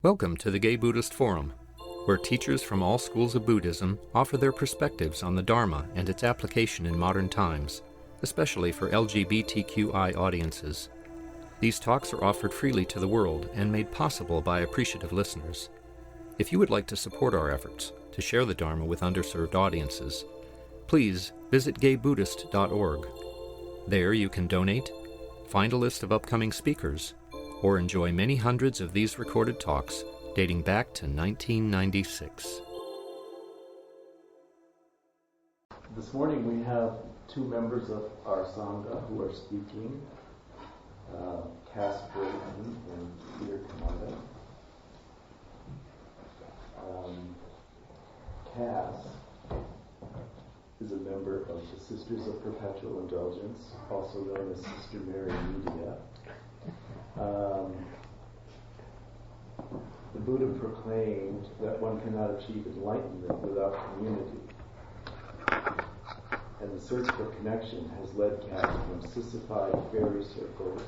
Welcome to the Gay Buddhist Forum, where teachers from all schools of Buddhism offer their perspectives on the Dharma and its application in modern times, especially for LGBTQI audiences. These talks are offered freely to the world and made possible by appreciative listeners. If you would like to support our efforts to share the Dharma with underserved audiences, please visit gaybuddhist.org. There you can donate, find a list of upcoming speakers, or enjoy many hundreds of these recorded talks dating back to 1996. This morning we have two members of our sangha who are speaking, Brayton and Camarda. Cass is a member of the Sisters of Perpetual Indulgence, also known as Sister Mary Media. The Buddha proclaimed that one cannot achieve enlightenment without community. And the search for connection has led Cass from sissified fairy circles,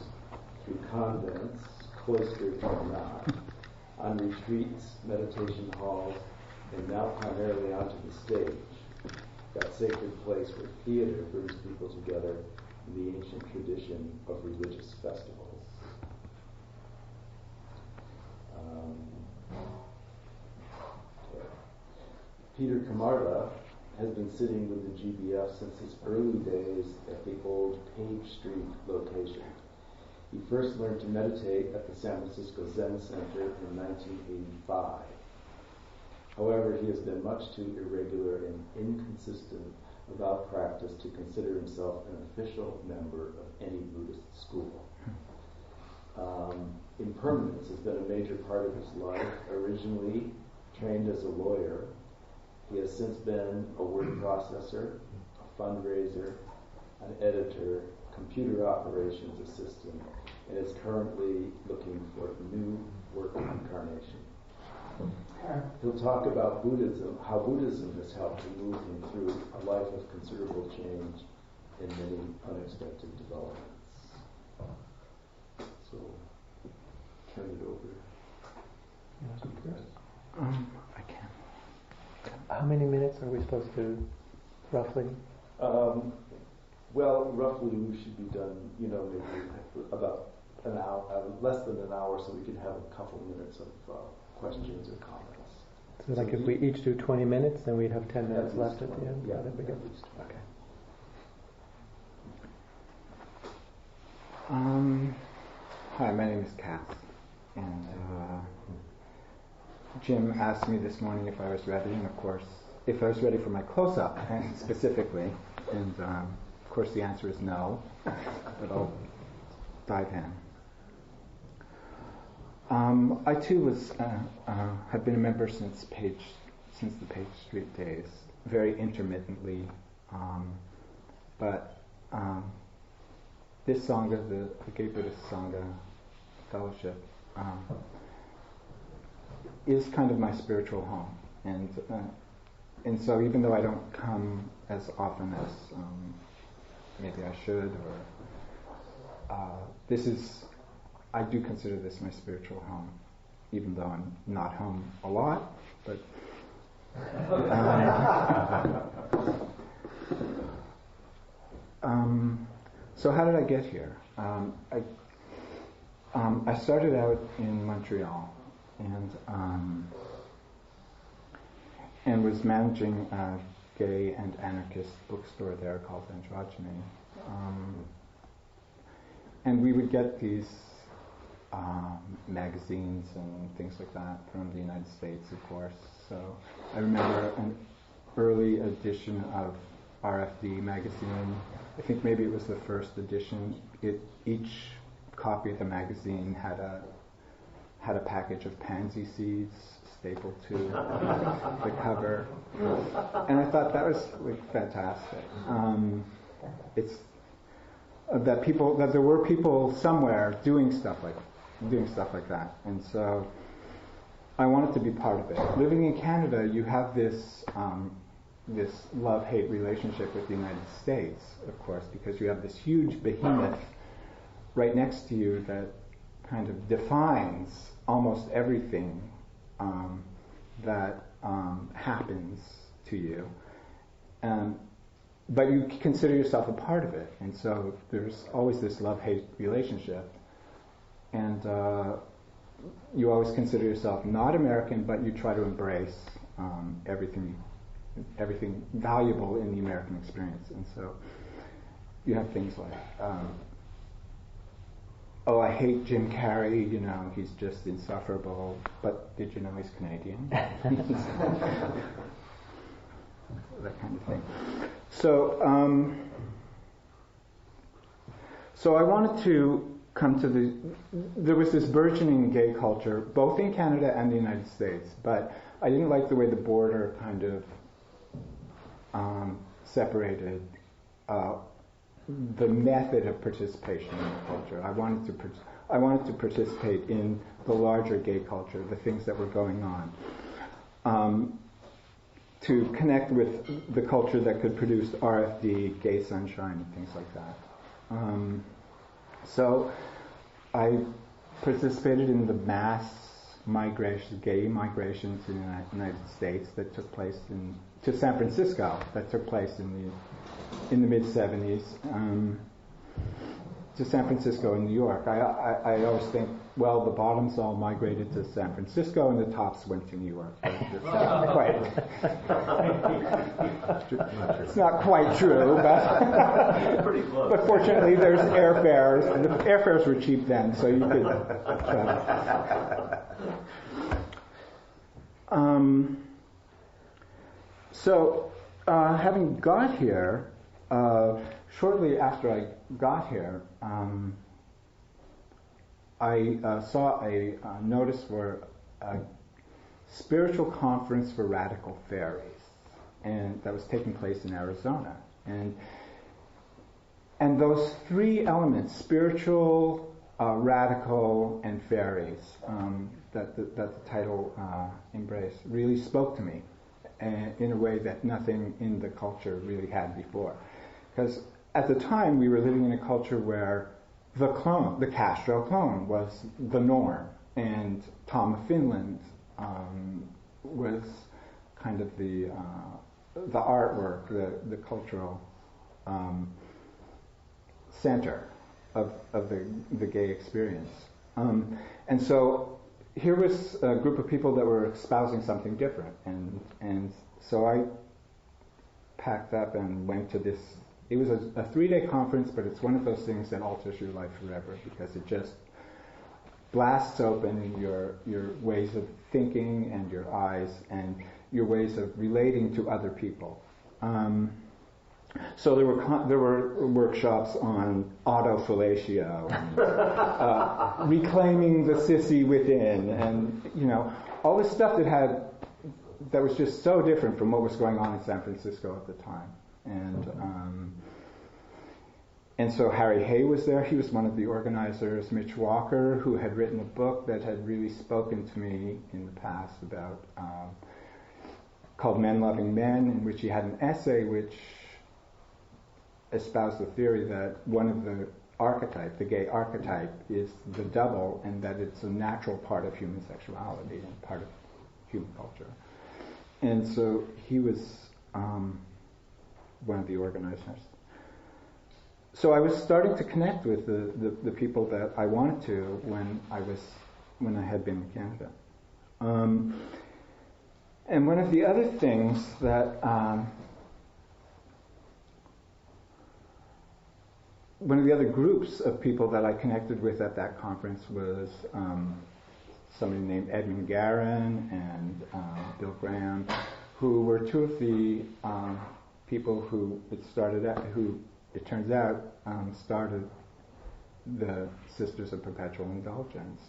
through convents, cloistered or not, on retreats, meditation halls, and now primarily onto the stage, that sacred place where theater brings people together in the ancient tradition of religious festivals. Peter Camarda has been sitting with the GBF since his early days at the old Page Street location. He first learned to meditate at the San Francisco Zen Center in 1985. However, he has been much too irregular and inconsistent about practice to consider himself an official member of any Buddhist school. Impermanence has been a major part of his life. Originally trained as a lawyer, he has since been a word processor, a fundraiser, an editor, computer operations assistant, and is currently looking for a new work incarnation. He'll talk about Buddhism, how Buddhism has helped to move him through a life of considerable change and many unexpected developments. So, turn it over. I can. How many minutes are we supposed to, roughly? Well, roughly we should be done, maybe about an hour, less than an hour, so we can have a couple minutes of questions or comments. So like if we each do 20 minutes, then we'd have 10 minutes left at the end? Yeah, that'd be good. At least 20. Okay. Hi, my name is Cass, and Jim asked me this morning if I was ready, and of course, if I was ready for my close-up, specifically, and of course the answer is no, but I'll dive in. I too have been a member since the Page Street days, very intermittently, but this sangha, the Gay Buddhist Sangha Fellowship, is kind of my spiritual home, and so even though I don't come as often as maybe I should, or I do consider this my spiritual home, even though I'm not home a lot, but so how did I get here? I started out in Montreal and was managing a gay and anarchist bookstore there called Androgyny. And we would get these magazines and things like that from the United States, of course. So I remember an early edition of RFD magazine. I think maybe it was the first edition. Each copy of the magazine had a package of pansy seeds stapled to the cover, and I thought that was fantastic. It's that there were people somewhere doing stuff like that, and so I wanted to be part of it. Living in Canada, you have this love-hate relationship with the United States, of course, because you have this huge behemoth right next to you that kind of defines almost everything that happens to you. But you consider yourself a part of it, and so there's always this love-hate relationship, and you always consider yourself not American, but you try to embrace everything valuable in the American experience. And so you have things like, oh, I hate Jim Carrey, he's just insufferable, but did you know he's Canadian? That kind of thing. So I wanted to come to there was this burgeoning gay culture, both in Canada and the United States, but I didn't like the way the border kind of separated the method of participation in the culture. I wanted to participate in the larger gay culture, the things that were going on, to connect with the culture that could produce RFD, gay sunshine, and things like that. So I participated in the mass gay migration to the United States that took place to San Francisco, that took place in the mid-70s, to San Francisco and New York. I always think, well, the bottoms all migrated to San Francisco and the tops went to New York. It's not quite. It's not quite true, but pretty close. But fortunately, there's airfares. The airfares were cheap then, so you could travel. Having got here, shortly after I got here, I saw a notice for a spiritual conference for radical fairies, and that was taking place in Arizona. And those three elements, spiritual, radical, and fairies, that the title embraced, really spoke to me in a way that nothing in the culture really had before. Because at the time, we were living in a culture where the Castro clone, was the norm, and Tom of Finland was kind of the artwork, the cultural center of the gay experience. And so here was a group of people that were espousing something different, and so I packed up and went to this. It was a 3-day conference, but it's one of those things that alters your life forever, because it just blasts open your ways of thinking and your eyes and your ways of relating to other people. So there were workshops on autofellatio, and, reclaiming the sissy within, and all this stuff that was just so different from what was going on in San Francisco at the time. And so Harry Hay was there. He was one of the organizers. Mitch Walker, who had written a book that had really spoken to me in the past about called Men Loving Men, in which he had an essay which espoused the theory that one of the gay archetype, is the double, and that it's a natural part of human sexuality and part of human culture. And so he was one of the organizers. So I was starting to connect with the people that I wanted to when I had been in Canada. And one of the other things that one of the other groups of people that I connected with at that conference was somebody named Edmund Garin and Bill Graham, who were two of the people who it turns out started the Sisters of Perpetual Indulgence.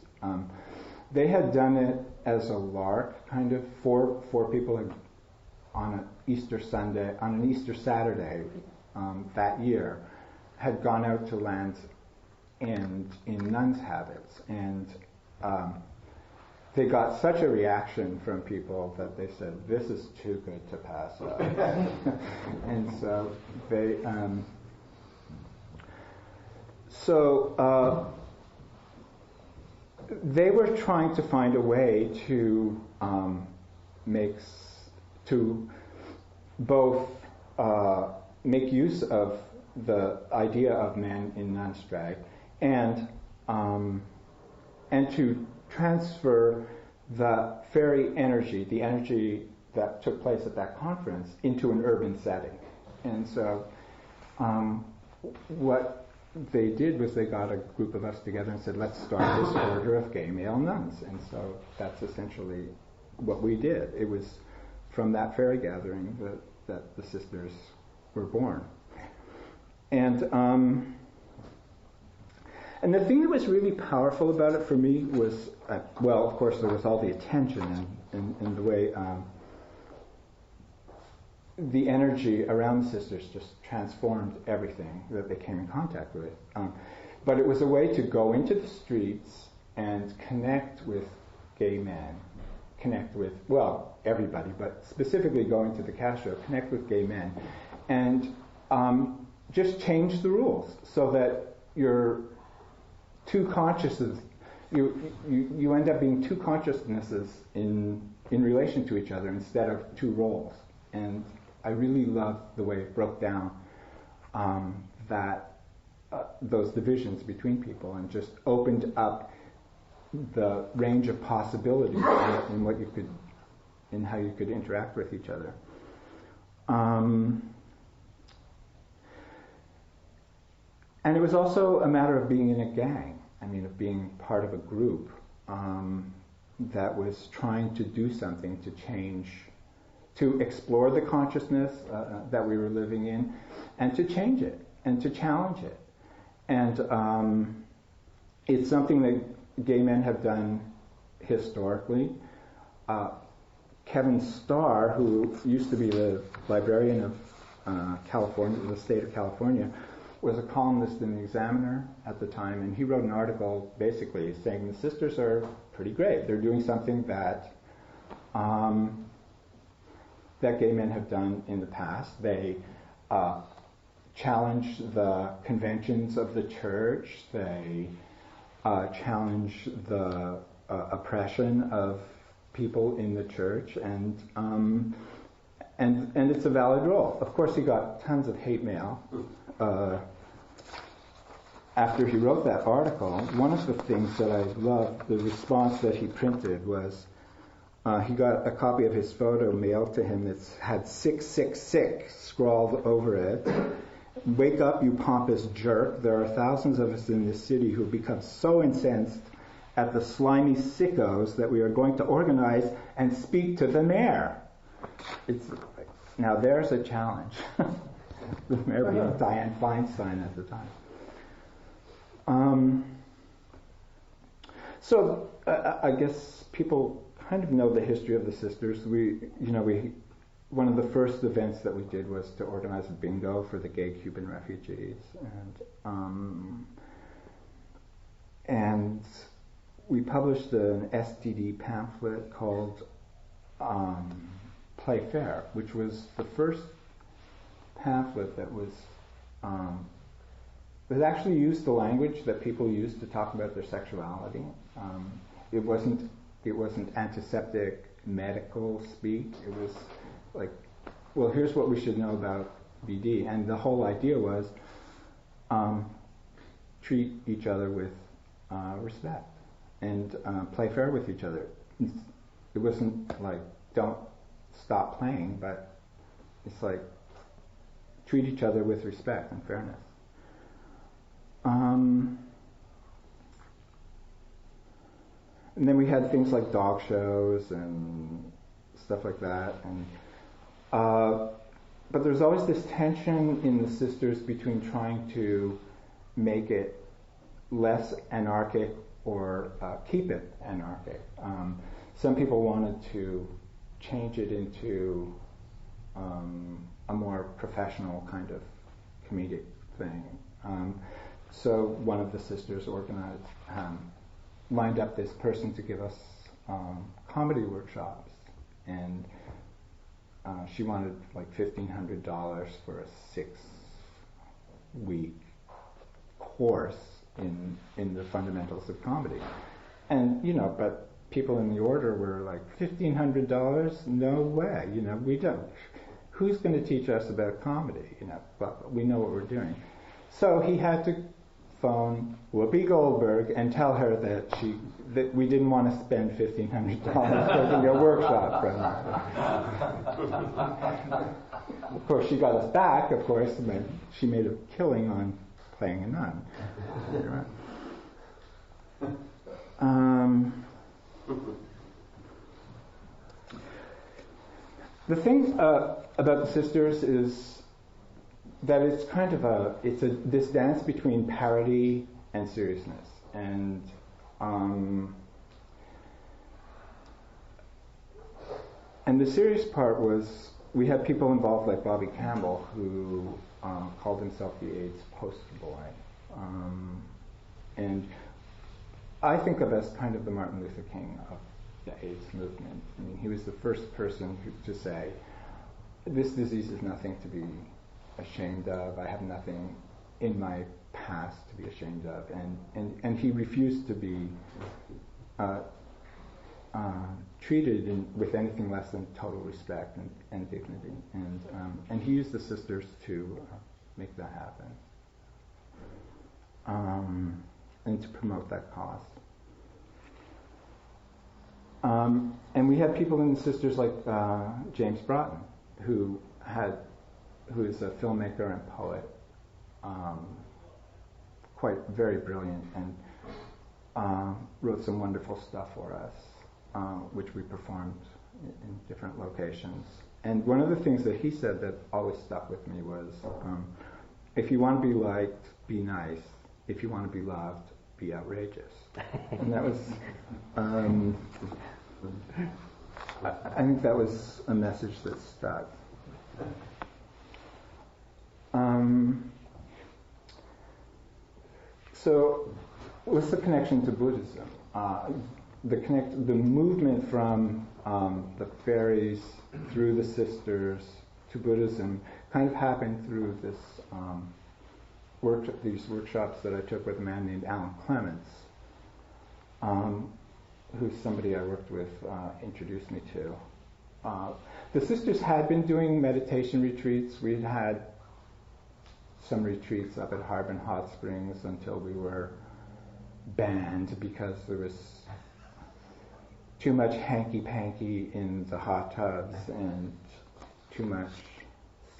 They had done it as a lark, kind of. Four people on an Easter Saturday that year had gone out to Land's End in nuns' habits, and they got such a reaction from people that they said, "This is too good to pass up." And so they. they were trying to find a way to both make use of the idea of men in non-strag and to transfer the fairy energy, the energy that took place at that conference, into an urban setting. And so what they did was they got a group of us together and said, let's start this order of gay male nuns. And so that's essentially what we did. It was from that fairy gathering that the sisters were born. And the thing that was really powerful about it for me was, well, of course, there was all the attention and the way the energy around the sisters just transformed everything that they came in contact with. But it was a way to go into the streets and connect with gay men, connect with, well, everybody, but specifically going to the Castro, connect with gay men, and just change the rules so that you're two consciousnesses, you end up being two consciousnesses in relation to each other instead of two roles. And I really loved the way it broke down those divisions between people and just opened up the range of possibilities in what you could, in how you could interact with each other. And it was also a matter of being in a gang. I mean, of being part of a group that was trying to do something to change, to explore the consciousness that we were living in, and to change it, and to challenge it. And it's something that gay men have done historically. Kevin Starr, who used to be the librarian of California, the state of California, was a columnist in the Examiner at the time, and he wrote an article basically saying the sisters are pretty great. They're doing something that that gay men have done in the past. They challenge the conventions of the church. They challenge the oppression of people in the church, and it's a valid role. Of course, he got tons of hate mail after he wrote that article. One of the things that I loved, the response that he printed, was he got a copy of his photo mailed to him that had 666 scrawled over it. Wake up, you pompous jerk. There are thousands of us in this city who have become so incensed at the slimy sickos that we are going to organize and speak to the mayor. Now there's a challenge. The mayor being Dianne Feinstein at the time. So I guess people kind of know the history of the sisters. One of the first events that we did was to organize a bingo for the gay Cuban refugees, and we published an STD pamphlet called Play Fair, which was the first pamphlet that was actually used the language that people used to talk about their sexuality. It wasn't antiseptic medical speak. It was like, well, here's what we should know about BD, and the whole idea was treat each other with respect and play fair with each other. It wasn't like don't stop playing, but it's like treat each other with respect and fairness. And then we had things like dog shows and stuff like that. And but there's always this tension in the sisters between trying to make it less anarchic or keep it anarchic. Some people wanted to change it into a more professional kind of comedic thing. So one of the sisters organized, lined up this person to give us comedy workshops, and she wanted like $1,500 for a 6-week course in the fundamentals of comedy. And, but people in the order were like, $1,500? No way, we don't. Who's going to teach us about comedy? But we know what we're doing. So he had to phone Whoopi Goldberg and tell her that we didn't want to spend $1,500 taking a workshop from her. Of course, she got us back, of course, and she made a killing on playing a nun. The thing about the sisters is that it's kind of this dance between parody and seriousness, and the serious part was we had people involved like Bobby Campbell, who called himself the AIDS poster boy, and I think of as kind of the Martin Luther King of the AIDS movement. I mean, he was the first person to say, this disease is nothing to be ashamed of. I have nothing in my past to be ashamed of. And he refused to be treated with anything less than total respect and dignity. And he used the sisters to make that happen. And to promote that cause. And we had people in the sisters like James Brayton, who is a filmmaker and poet, very brilliant, and wrote some wonderful stuff for us, which we performed in different locations. And one of the things that he said that always stuck with me was, if you want to be liked, be nice. If you want to be loved, be outrageous. And that was, I think that was a message that stuck. So, what's the connection to Buddhism? The movement from the fairies through the sisters to Buddhism kind of happened through this these workshops that I took with a man named Alan Clements, who's somebody I worked with, introduced me to. The sisters had been doing meditation retreats. We had some retreats up at Harbin Hot Springs until we were banned because there was too much hanky-panky in the hot tubs and too much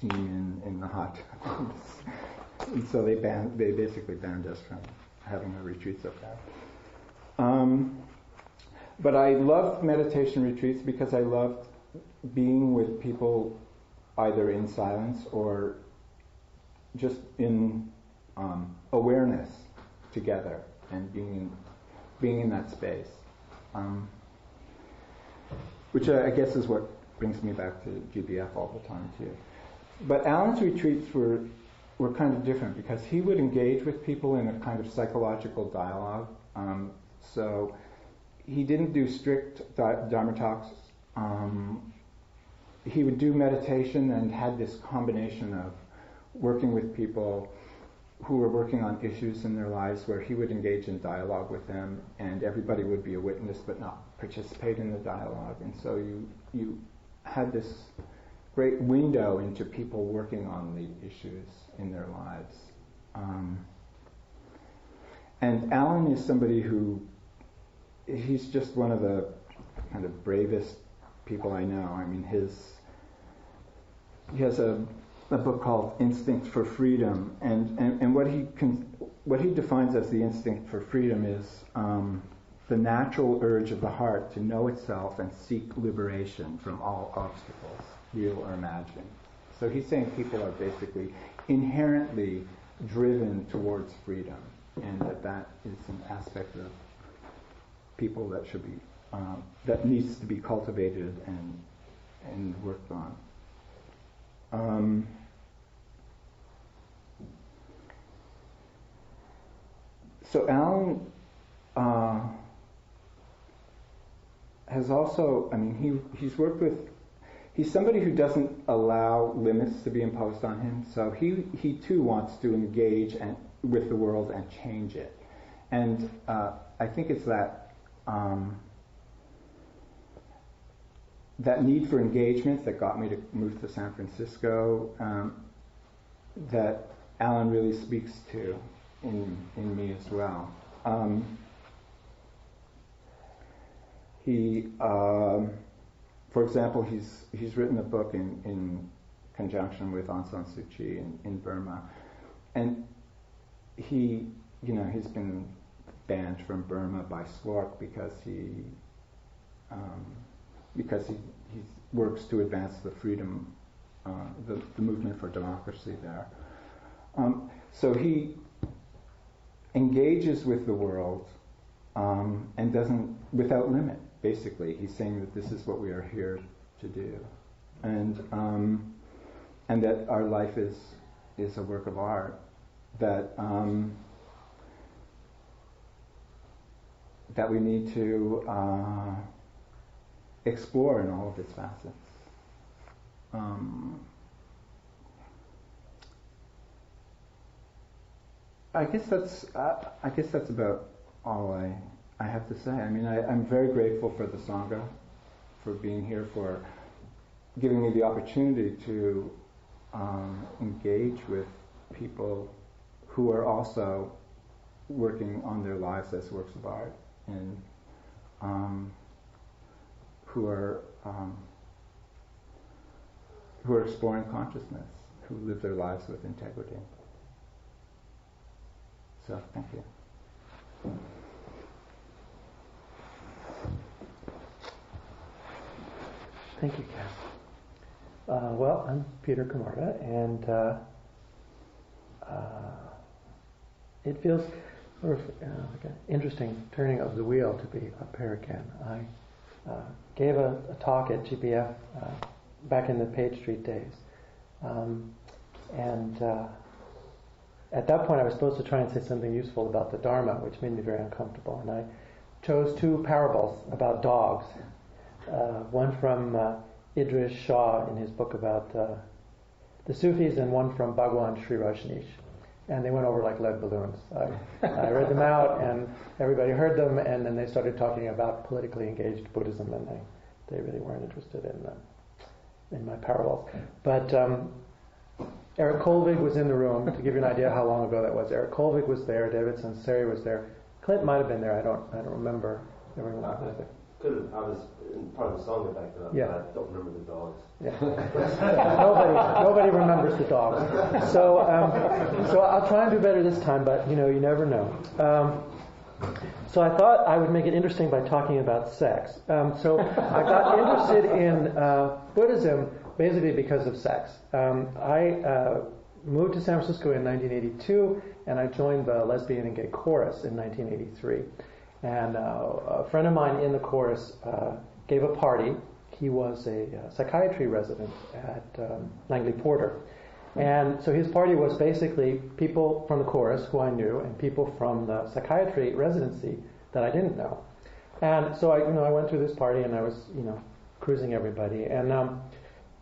semen in the hot tubs. And so they basically banned us from having our retreats up there. But I loved meditation retreats because I loved being with people either in silence or just in awareness together and being in that space. Which I guess is what brings me back to GBF all the time too. But Alan's retreats were kind of different because he would engage with people in a kind of psychological dialogue. So he didn't do strict Dharma talks. He would do meditation and had this combination of working with people who were working on issues in their lives where he would engage in dialogue with them and everybody would be a witness but not participate in the dialogue. And so you had this great window into people working on the issues in their lives. And Alan is somebody he's just one of the kind of bravest people I know. I mean, he has a book called Instinct for Freedom, and what he defines as the instinct for freedom is the natural urge of the heart to know itself and seek liberation from all obstacles, real or imagined. So he's saying people are basically inherently driven towards freedom, and that is an aspect of people that should be that needs to be cultivated and worked on. So Alan has also, I mean, he's somebody who doesn't allow limits to be imposed on him, so he too wants to engage with the world and change it. And I think it's that that need for engagement that got me to move to San Francisco, that Alan really speaks to in me as well. He, for example, he's written a book in conjunction with Aung San Suu Kyi in Burma, and he's been banned from Burma by SLORC because he works to advance the freedom, the movement for democracy there. So he engages with the world and doesn't, without limit. Basically, he's saying that this is what we are here to do, and that our life is a work of art that we need to explore in all of its facets. I guess that's about all I have to say. I mean, I'm very grateful for the sangha, for being here, for giving me the opportunity to engage with people who are also working on their lives as works of art, and who are exploring consciousness, who live their lives with integrity. So, thank you. Thank you, Cass. Well, I'm Peter Camarda, and it feels sort of like an interesting turning of the wheel to be up here again. I gave a talk at GBF back in the Page Street days, and at that point I was supposed to try and say something useful about the Dharma, which made me very uncomfortable, and I chose two parables about dogs. One from Idris Shah in his book about the Sufis, and one from Bhagwan Sri Rajneesh. And they went over like lead balloons. I read them out, and everybody heard them, and then they started talking about politically engaged Buddhism, and they really weren't interested in my parables. But Eric Colvig was in the room, to give you an idea how long ago that was. Eric Colvig was there, David Sanseri was there, Clint might have been there, I don't remember everyone was there. I was in part of the song back then, yeah. But I don't remember the dogs. Yeah. Nobody remembers the dogs. So I'll try and do better this time, but you never know. So I thought I would make it interesting by talking about sex. So I got interested in Buddhism basically because of sex. I moved to San Francisco in 1982, and I joined the Lesbian and Gay Chorus in 1983. And a friend of mine in the chorus gave a party. He was a psychiatry resident at Langley Porter. And so his party was basically people from the chorus who I knew and people from the psychiatry residency that I didn't know. And so I went through this party and I was cruising everybody. And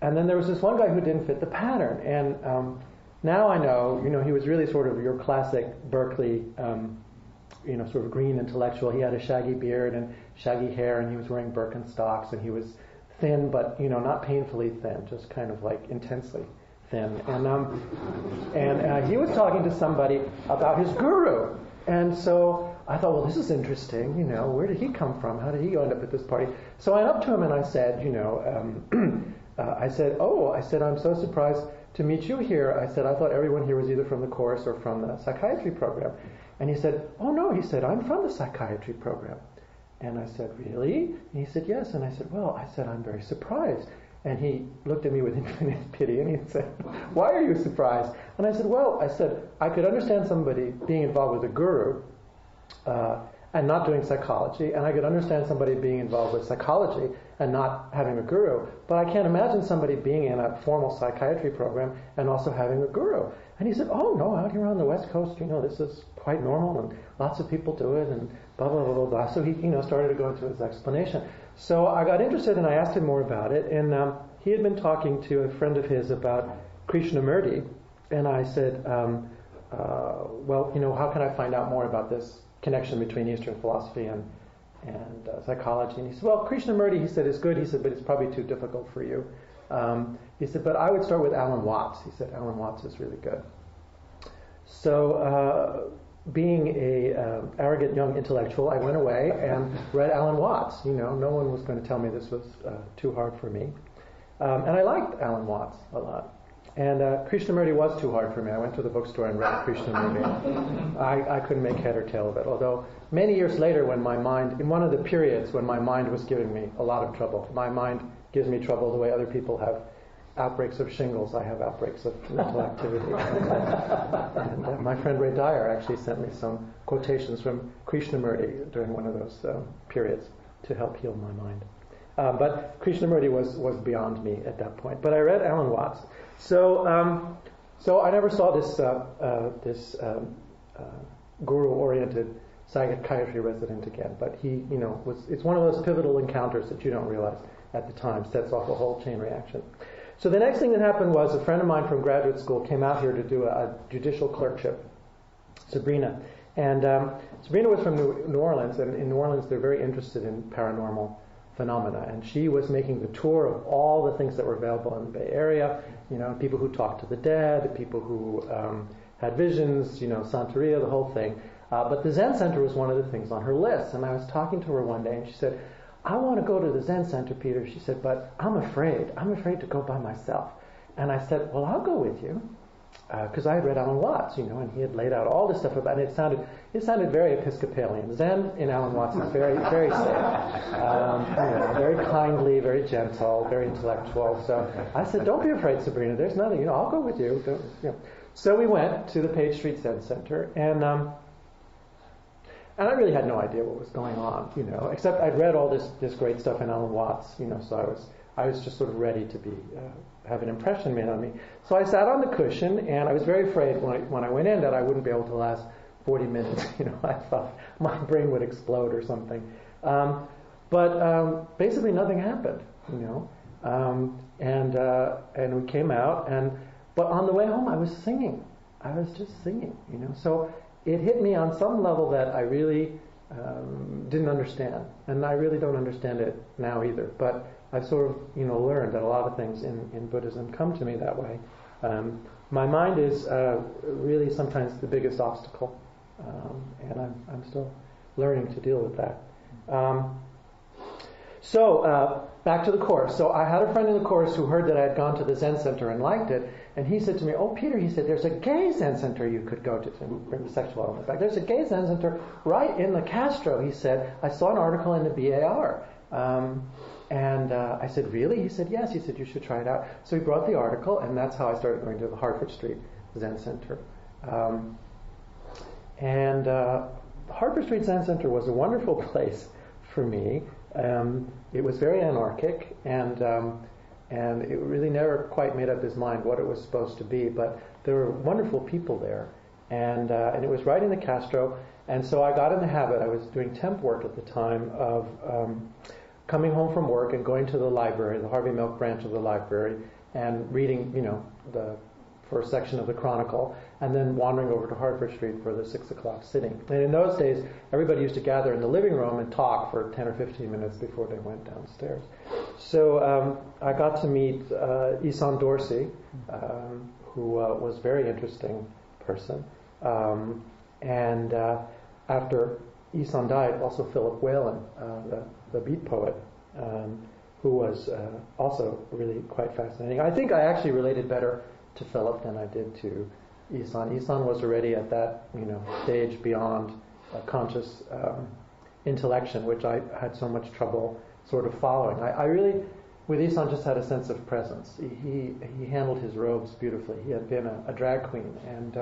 then there was this one guy who didn't fit the pattern. And now I know he was really sort of your classic Berkeley sort of green intellectual. He had a shaggy beard and shaggy hair, and he was wearing Birkenstocks, and he was thin, but not painfully thin, just kind of like intensely thin. And he was talking to somebody about his guru, and so I thought, well, this is interesting. Where did he come from? How did he end up at this party? So I went up to him and I said, I said, I'm so surprised to meet you here. I said, I thought everyone here was either from the chorus or from the psychiatry program. And he said, oh no, he said, I'm from the psychiatry program. And I said, really? And he said, yes. And I said, I'm very surprised. And he looked at me with infinite pity and he said, why are you surprised? And I said, I could understand somebody being involved with a guru and not doing psychology, and I could understand somebody being involved with psychology and not having a guru, but I can't imagine somebody being in a formal psychiatry program and also having a guru. And he said, oh no, out here on the West Coast, this is quite normal and lots of people do it and blah, blah, blah, blah, blah. So he, started to go into his explanation. So I got interested and I asked him more about it, and he had been talking to a friend of his about Krishnamurti, and I said, how can I find out more about this connection between Eastern philosophy and and psychology. And he said, well, Krishnamurti, he said, is good. He said, but it's probably too difficult for you. He said, but I would start with Alan Watts. He said, Alan Watts is really good. So being a arrogant young intellectual, I went away and read Alan Watts. No one was going to tell me this was too hard for me. And I liked Alan Watts a lot. And Krishnamurti was too hard for me. I went to the bookstore and read Krishnamurti. I couldn't make head or tail of it. Although many years later, when my mind, in one of the periods when my mind was giving me a lot of trouble, my mind gives me trouble the way other people have outbreaks of shingles. I have outbreaks of mental activity. And my friend Ray Dyer actually sent me some quotations from Krishnamurti during one of those periods to help heal my mind. But Krishnamurti was beyond me at that point. But I read Alan Watts. So I never saw this guru-oriented psychiatry resident again. But he, it's one of those pivotal encounters that you don't realize at the time, sets off a whole chain reaction. So the next thing that happened was a friend of mine from graduate school came out here to do a judicial clerkship, Sabrina. And Sabrina was from New Orleans, and in New Orleans they're very interested in paranormal phenomena. And she was making the tour of all the things that were available in the Bay Area, people who talked to the dead, people who had visions, Santeria, the whole thing. But the Zen Center was one of the things on her list. And I was talking to her one day, and she said, I want to go to the Zen Center, Peter. She said, but I'm afraid. I'm afraid to go by myself. And I said, well, I'll go with you. Because I had read Alan Watts, and he had laid out all this stuff about it. It sounded very Episcopalian. Zen in Alan Watts is very, very safe. Very kindly, very gentle, very intellectual. So I said, don't be afraid, Sabrina. There's nothing, I'll go with you. So we went to the Page Street Zen Center, and I really had no idea what was going on, except I'd read all this great stuff in Alan Watts, so I was just sort of ready to have an impression made on me. So I sat on the cushion, and I was very afraid when I went in that I wouldn't be able to last 40 minutes. I thought my brain would explode or something. But basically nothing happened, and we came out, but on the way home I was singing. I was just singing, So it hit me on some level that I really didn't understand, and I really don't understand it now either. But I've sort of, learned that a lot of things in Buddhism come to me that way. My mind is really sometimes the biggest obstacle, and I'm still learning to deal with that. So back to the course. So I had a friend in the course who heard that I had gone to the Zen Center and liked it, and he said to me, "Oh, Peter," he said, "there's a gay Zen Center you could go to." And bring the sexual element back. There's a gay Zen Center right in the Castro. He said, "I saw an article in the BAR." And I said, "Really?" He said, "Yes." He said, "You should try it out." So he brought the article, and that's how I started going to the Hartford Street Zen Center. The Hartford Street Zen Center was a wonderful place for me. It was very anarchic, and it really never quite made up his mind what it was supposed to be. But there were wonderful people there, and it was right in the Castro. And so I got in the habit. I was doing temp work at the time of coming home from work and going to the library, the Harvey Milk branch of the library, and reading, the first section of the Chronicle, and then wandering over to Hartford Street for the 6 o'clock sitting. And in those days, everybody used to gather in the living room and talk for 10 or 15 minutes before they went downstairs. So I got to meet Isan Dorsey, who was a very interesting person. And after Isan died, also Philip Whalen, the beat poet, who was also really quite fascinating. I think I actually related better to Philip than I did to Isan. Isan was already at that stage beyond conscious intellection, which I had so much trouble sort of following. I really, with Isan, just had a sense of presence. He handled his robes beautifully. He had been a drag queen, and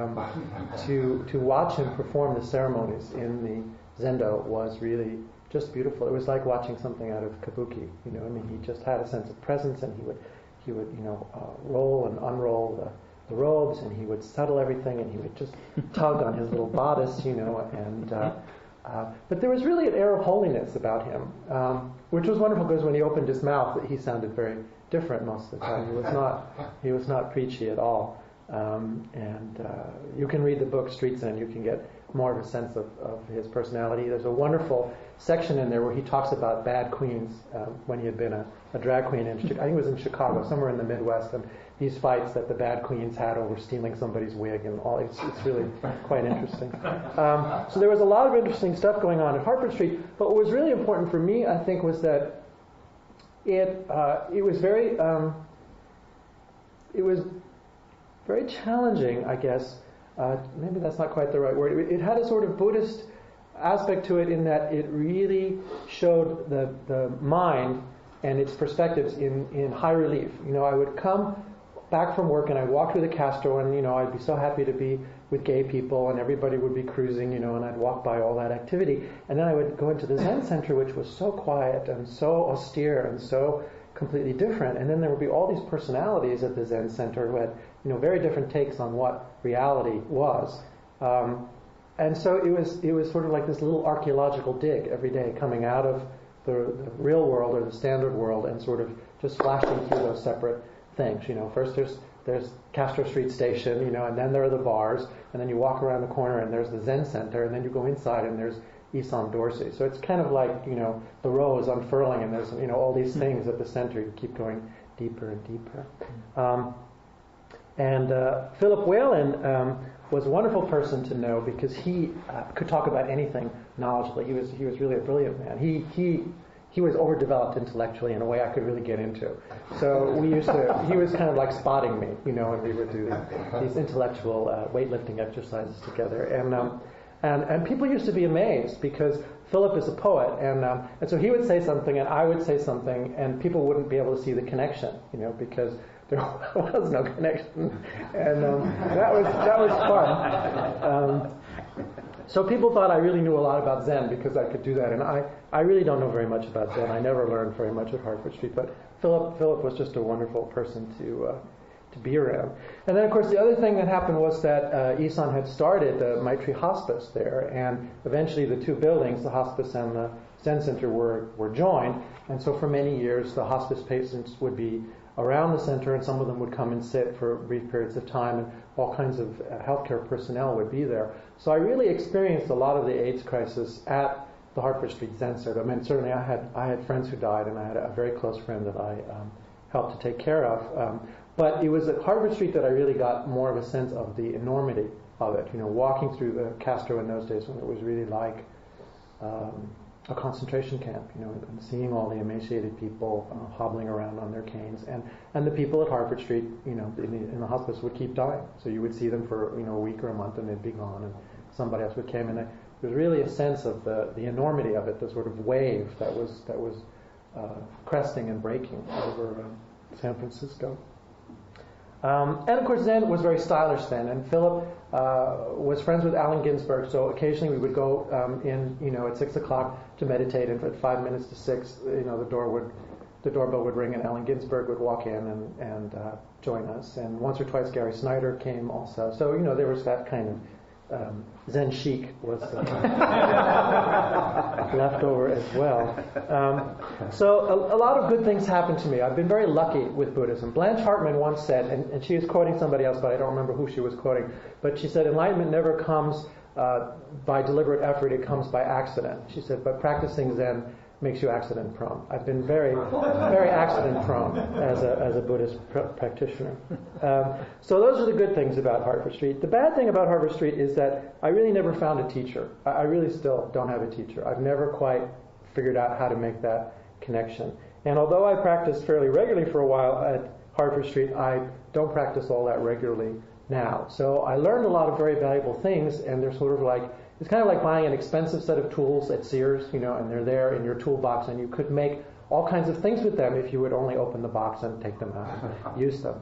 to watch him perform the ceremonies in the Zendo was really just beautiful. It was like watching something out of kabuki. He just had a sense of presence, and he would roll and unroll the robes, and he would settle everything, and he would just tug on his little bodice, but there was really an air of holiness about him, which was wonderful, because when he opened his mouth, he sounded very different most of the time. He was not preachy at all. You can read the book Street Zen. You can get more of a sense of his personality. There's a wonderful section in there where he talks about bad queens when he had been a drag queen in, I think it was in Chicago, somewhere in the Midwest, and these fights that the bad queens had over stealing somebody's wig and all. It's really quite interesting. So there was a lot of interesting stuff going on at Hartford Street, but what was really important for me, I think, was that it was very challenging, I guess. Maybe that's not quite the right word. It had a sort of Buddhist aspect to it in that it really showed the mind and its perspectives in high relief. I would come back from work and I'd walk through the Castro and, I'd be so happy to be with gay people and everybody would be cruising, and I'd walk by all that activity. And then I would go into the Zen Center, which was so quiet and so austere and so completely different. And then there would be all these personalities at the Zen Center who had, very different takes on what reality was. And so it was sort of like this little archaeological dig every day, coming out of the real world or the standard world and sort of just flashing through those separate things. First there's Castro Street Station, and then there are the bars, and then you walk around the corner and there's the Zen Center, and then you go inside and there's Isan Dorsey. So it's kind of like, the row is unfurling and there's, all these things at the center. You keep going deeper and deeper. Philip Whalen was a wonderful person to know because he could talk about anything knowledgeably. He was really a brilliant man. He was overdeveloped intellectually in a way I could really get into. So he was kind of like spotting me, and we would do these intellectual weightlifting exercises together. And people used to be amazed because Philip is a poet, and so he would say something and I would say something, and people wouldn't be able to see the connection, because there was no connection, and that was fun. So people thought I really knew a lot about Zen because I could do that, and I really don't know very much about Zen. I never learned very much at Hartford Street, but Philip was just a wonderful person to be around. And then, of course, the other thing that happened was that Isan had started the Maitri Hospice there, and eventually the two buildings, the hospice and the Zen Center, were joined, and so for many years the hospice patients would be around the center, and some of them would come and sit for brief periods of time, and all kinds of healthcare personnel would be there. So I really experienced a lot of the AIDS crisis at the Hartford Street Zen Center. I mean, certainly I had friends who died, and I had a very close friend that I helped to take care of. But it was at Hartford Street that I really got more of a sense of the enormity of it. Walking through the Castro in those days when it was really like a concentration camp, and seeing all the emaciated people hobbling around on their canes, and the people at Hartford Street, in the hospice would keep dying. So you would see them for a week or a month, and they'd be gone, and somebody else would come. And there was really a sense of the enormity of it, the sort of wave that was cresting and breaking over San Francisco. And of course, Zen was very stylish then, and Philip was friends with Allen Ginsberg, so occasionally we would go in, at 6 o'clock to meditate, and at 5 minutes to 6, the doorbell would ring, and Allen Ginsberg would walk in and join us. And once or twice Gary Snyder came also. So, there was that kind of Zen chic was left over as well. So a lot of good things happened to me. I've been very lucky with Buddhism. Blanche Hartman once said, and she was quoting somebody else, but I don't remember who she was quoting, but she said, enlightenment never comes by deliberate effort, it comes by accident. She said, but practicing Zen makes you accident prone. I've been very, very accident prone as a Buddhist practitioner. So those are the good things about Hartford Street. The bad thing about Hartford Street is that I really never found a teacher. I really still don't have a teacher. I've never quite figured out how to make that connection. And although I practiced fairly regularly for a while at Hartford Street, I don't practice all that regularly now. So I learned a lot of very valuable things, and they're sort of like, it's kind of like buying an expensive set of tools at Sears, and they're there in your toolbox, and you could make all kinds of things with them if you would only open the box and take them out and use them.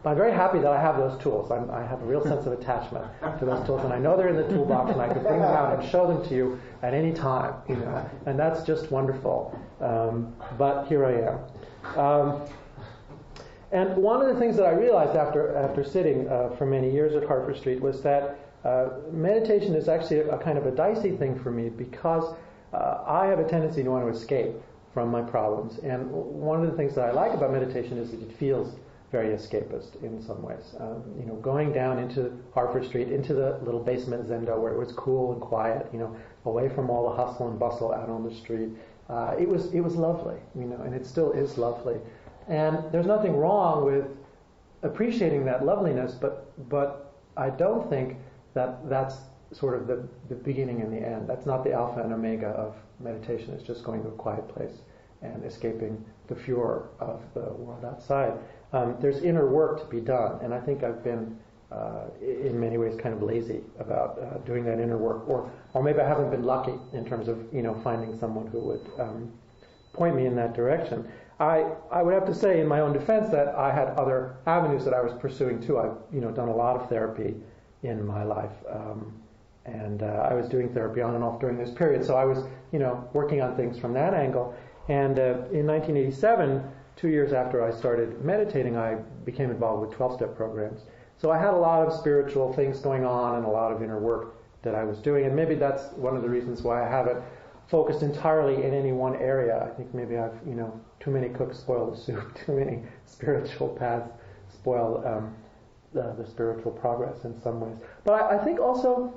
But I'm very happy that I have those tools. I have a real sense of attachment to those tools, and I know they're in the toolbox, and I can bring them out and show them to you at any time, and that's just wonderful. But here I am. And one of the things that I realized after sitting for many years at Hartford Street was that meditation is actually a kind of a dicey thing for me because I have a tendency to want to escape from my problems. And one of the things that I like about meditation is that it feels very escapist in some ways. Going down into Hartford Street, into the little basement zendo where it was cool and quiet, away from all the hustle and bustle out on the street. It was lovely, and it still is lovely. And there's nothing wrong with appreciating that loveliness, but I don't think that that's sort of the beginning and the end. That's not the alpha and omega of meditation. It's just going to a quiet place and escaping the furor of the world outside. There's inner work to be done, and I think I've been, in many ways, kind of lazy about doing that inner work, or maybe I haven't been lucky in terms of finding someone who would point me in that direction. I would have to say, in my own defense, that I had other avenues that I was pursuing too. I've done a lot of therapy in my life, and I was doing therapy on and off during this period. So I was working on things from that angle. And in 1987, 2 years after I started meditating, I became involved with 12-step programs. So I had a lot of spiritual things going on and a lot of inner work that I was doing. And maybe that's one of the reasons why I haven't focused entirely in any one area. I think maybe I've, too many cooks spoil the soup, too many spiritual paths spoil the spiritual progress in some ways. But I think also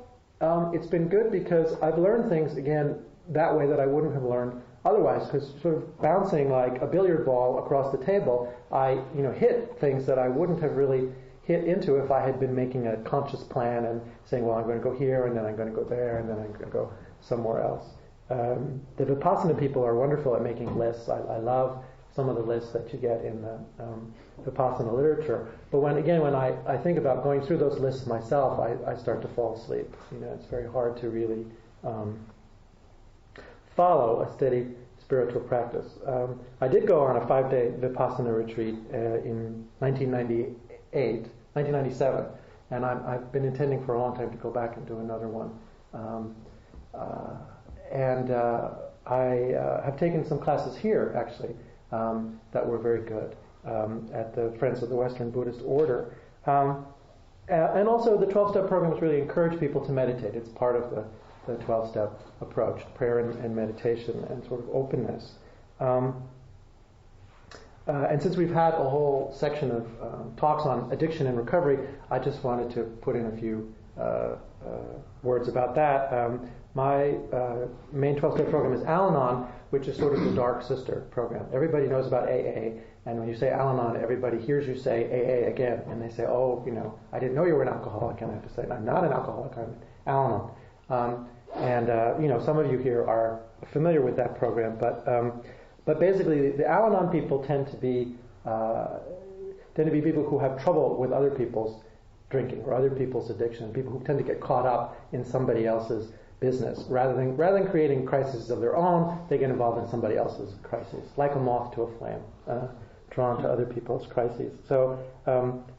it's been good because I've learned things, again, that way that I wouldn't have learned otherwise, because sort of bouncing like a billiard ball across the table, I hit things that I wouldn't have really hit into if I had been making a conscious plan and saying, well, I'm going to go here, and then I'm going to go there, and then I'm going to go somewhere else. The Vipassana people are wonderful at making lists. I love some of the lists that you get in the Vipassana literature. But when I think about going through those lists myself, I start to fall asleep. It's very hard to really follow a steady spiritual practice. I did go on a 5-day Vipassana retreat in 1997, and I've been intending for a long time to go back and do another one. I have taken some classes here, actually, that were very good at the Friends of the Western Buddhist Order. And also the 12-step programs really encourage people to meditate. It's part of the 12-step approach, prayer and meditation and sort of openness. And since we've had a whole section of talks on addiction and recovery, I just wanted to put in a few words about that. My main 12-step program is Al-Anon, which is sort of the dark sister program. Everybody knows about AA, and when you say Al-Anon, everybody hears you say AA again, and they say, oh, I didn't know you were an alcoholic, and I have to say, I'm not an alcoholic, I'm Al-Anon. Some of you here are familiar with that program, but basically the Al-Anon people tend to be people who have trouble with other people's drinking or other people's addiction, people who tend to get caught up in somebody else's business. Rather than creating crises of their own, they get involved in somebody else's crises, like a moth to a flame, drawn to other people's crises. So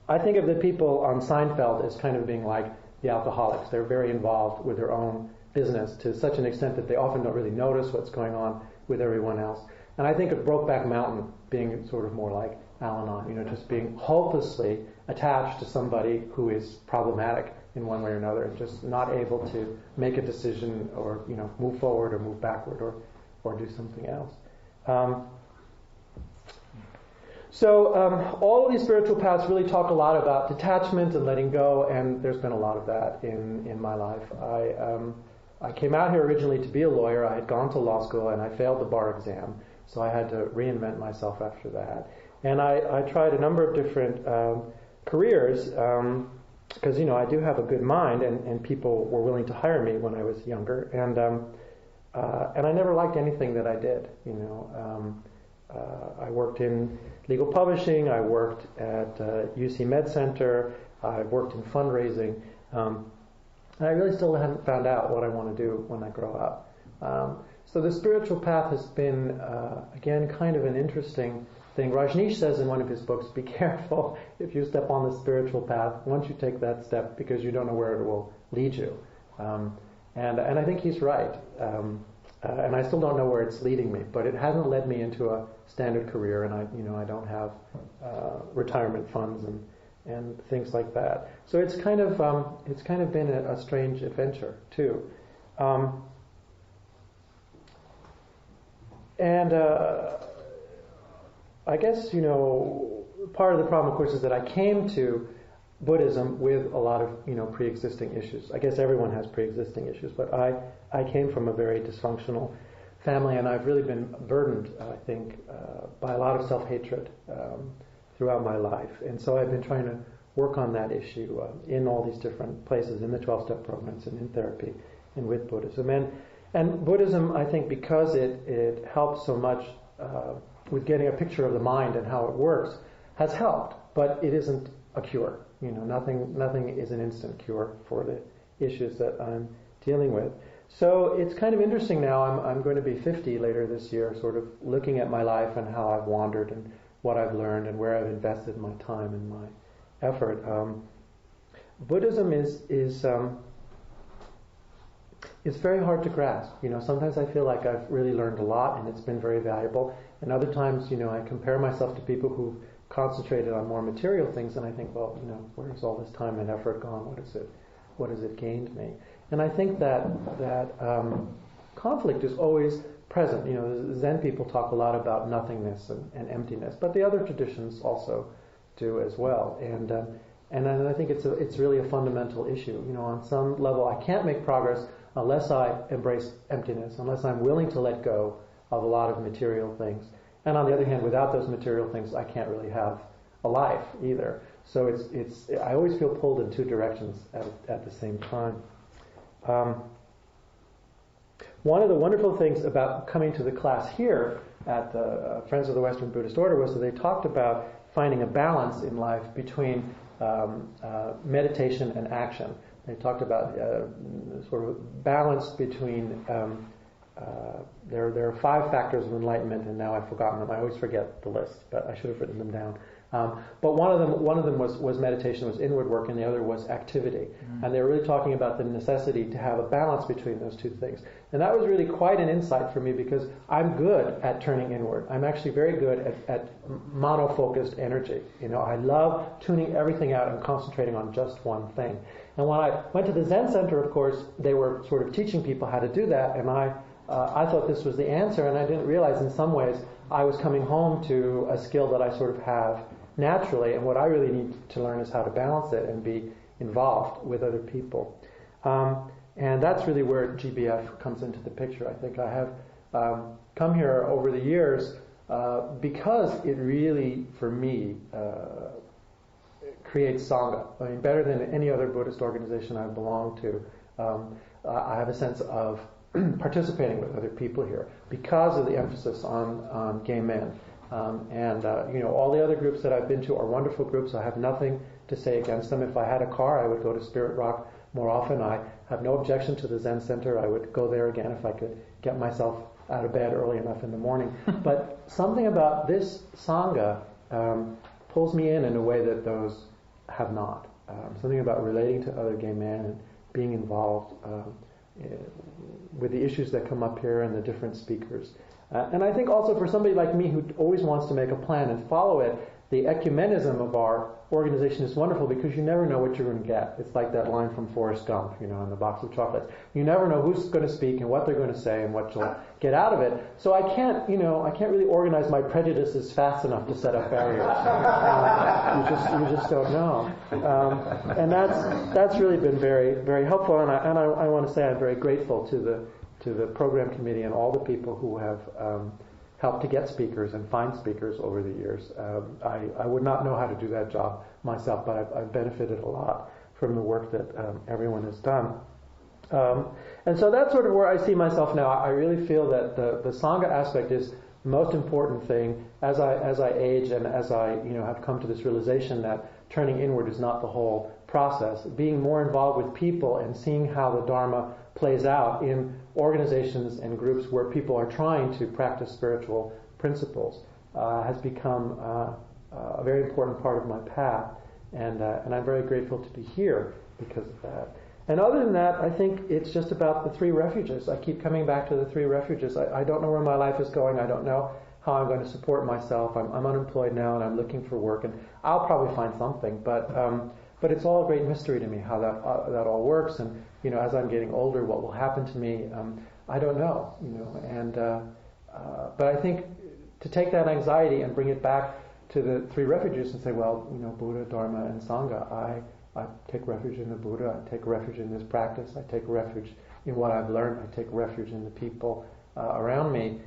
I think of the people on Seinfeld as kind of being like the alcoholics. They're very involved with their own business to such an extent that they often don't really notice what's going on with everyone else. And I think of Brokeback Mountain being sort of more like Al-Anon, just being hopelessly attached to somebody who is problematic in one way or another and just not able to make a decision or, move forward or move backward or do something else. So all of these spiritual paths really talk a lot about detachment and letting go, and there's been a lot of that in my life. I came out here originally to be a lawyer. I had gone to law school and I failed the bar exam, so I had to reinvent myself after that. And I tried a number of different careers because I do have a good mind, and people were willing to hire me when I was younger, and I never liked anything that I did. I worked in legal publishing. I worked at UC Med Center. I worked in fundraising. And I really still haven't found out what I want to do when I grow up. So the spiritual path has been, again, kind of an interesting thing. Rajneesh says in one of his books, be careful if you step on the spiritual path once you take that step, because you don't know where it will lead you. And I think he's right. And I still don't know where it's leading me, but it hasn't led me into a standard career, and I don't have retirement funds and things like that. So it's kind of been a strange adventure too. I guess, part of the problem, of course, is that I came to Buddhism with a lot of, pre-existing issues. I guess everyone has pre-existing issues, but I came from a very dysfunctional family, and I've really been burdened, I think, by a lot of self-hatred throughout my life. And so I've been trying to work on that issue in all these different places, in the 12-step programs and in therapy and with Buddhism. And Buddhism, I think, because it helps so much with getting a picture of the mind and how it works, has helped, but it isn't a cure. Nothing is an instant cure for the issues that I'm dealing with. So it's kind of interesting now. I'm going to be 50 later this year, sort of looking at my life and how I've wandered and what I've learned and where I've invested my time and my effort. Buddhism is it's very hard to grasp. Sometimes I feel like I've really learned a lot and it's been very valuable. And other times, I compare myself to people who've concentrated on more material things, and I think, well, where's all this time and effort gone? What has it gained me? And I think that conflict is always present. Zen people talk a lot about nothingness and emptiness, but the other traditions also do as well. And I think it's really a fundamental issue. On some level, I can't make progress unless I embrace emptiness, unless I'm willing to let go of a lot of material things. And on the other hand, without those material things, I can't really have a life either. So I always feel pulled in two directions at the same time. One of the wonderful things about coming to the class here at the Friends of the Western Buddhist Order was that they talked about finding a balance in life between meditation and action. They talked about sort of balance between there are 5 factors of enlightenment, and now I've forgotten them. I always forget the list, but I should have written them down. But one of them was meditation, was inward work, and the other was activity. And they were really talking about the necessity to have a balance between those two things. And that was really quite an insight for me, because I'm good at turning inward. I'm actually very good at mono-focused energy. I love tuning everything out and concentrating on just one thing. And when I went to the Zen Center, of course, they were sort of teaching people how to do that, and I thought this was the answer, and I didn't realize in some ways I was coming home to a skill that I sort of have naturally, and what I really need to learn is how to balance it and be involved with other people. And that's really where GBF comes into the picture. I think I have come here over the years because it really, for me, creates sangha. I mean, better than any other Buddhist organization I've belonged to. I have a sense of participating with other people here because of the emphasis on gay men. All the other groups that I've been to are wonderful groups. I have nothing to say against them. If I had a car, I would go to Spirit Rock more often. I have no objection to the Zen Center. I would go there again if I could get myself out of bed early enough in the morning. But something about this sangha pulls me in a way that those have not. Something about relating to other gay men and being involved with the issues that come up here and the different speakers. And I think also for somebody like me who always wants to make a plan and follow it, the ecumenism of our organization is wonderful because you never know what you're going to get. It's like that line from Forrest Gump, in the box of chocolates. You never know who's going to speak and what they're going to say and what you'll get out of it. So I can't really organize my prejudices fast enough to set up barriers. You just don't know. And that's really been very, very helpful. And I want to say I'm very grateful to the program committee and all the people who have helped to get speakers and find speakers over the years. I would not know how to do that job myself, but I've benefited a lot from the work that everyone has done. And so that's sort of where I see myself now. I really feel that the Sangha aspect is the most important thing as I age and as I have come to this realization that turning inward is not the whole process. Being more involved with people and seeing how the Dharma plays out in organizations and groups where people are trying to practice spiritual principles has become a very important part of my path, and I'm very grateful to be here because of that. And other than that, I think it's just about the 3 refuges. I keep coming back to the 3 refuges. I don't know where my life is going. I don't know how I'm going to support myself. I'm unemployed now, and I'm looking for work, and I'll probably find something. But it's all a great mystery to me how that all works. And as I'm getting older, what will happen to me? I don't know. But I think to take that anxiety and bring it back to the three refuges and say, well, Buddha, Dharma, and Sangha. I take refuge in the Buddha. I take refuge in this practice. I take refuge in what I've learned. I take refuge in the people around me.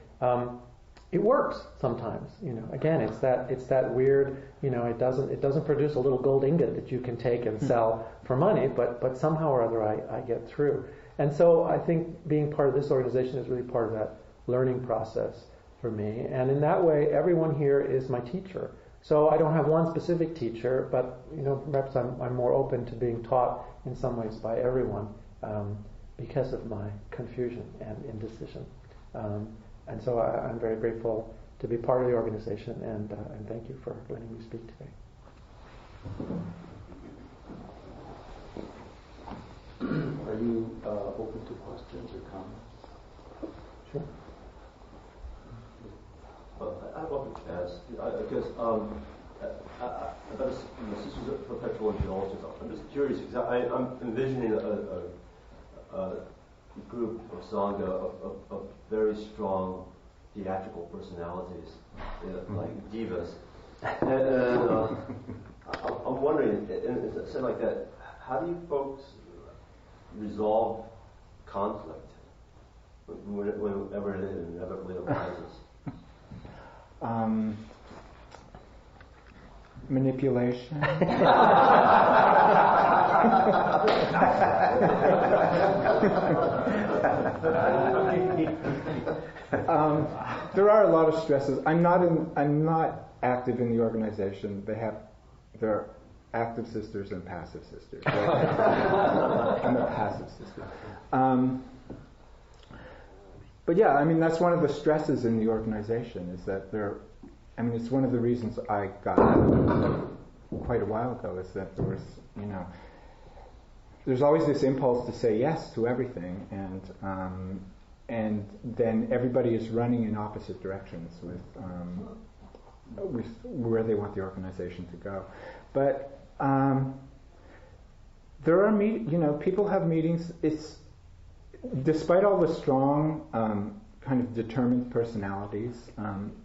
It works sometimes. Again, it's that weird. It doesn't produce a little gold ingot that you can take and sell for money, but somehow or other I get through. And so I think being part of this organization is really part of that learning process for me. And in that way, everyone here is my teacher. So I don't have one specific teacher, but perhaps I'm more open to being taught in some ways by everyone because of my confusion and indecision. And so I'm very grateful to be part of the organization, and thank you for letting me speak today. Are you open to questions or comments? Sure. I wanted to ask, because about the Sisters of Perpetual Indulgence, I'm just curious, because I'm envisioning a group of sangha of very strong theatrical personalities, like divas. And I'm wondering, in a sense like that, how do you folks resolve conflict whenever it inevitably arises? Manipulation. There are a lot of stresses. I'm not active in the organization. There are active sisters and passive sisters. I'm a passive sister. But yeah, that's one of the stresses in the organization is that it's one of the reasons I got out quite a while ago is that there was, there's always this impulse to say yes to everything, and then everybody is running in opposite directions with where they want the organization to go. But there are people have meetings. It's despite all the strong kind of determined personalities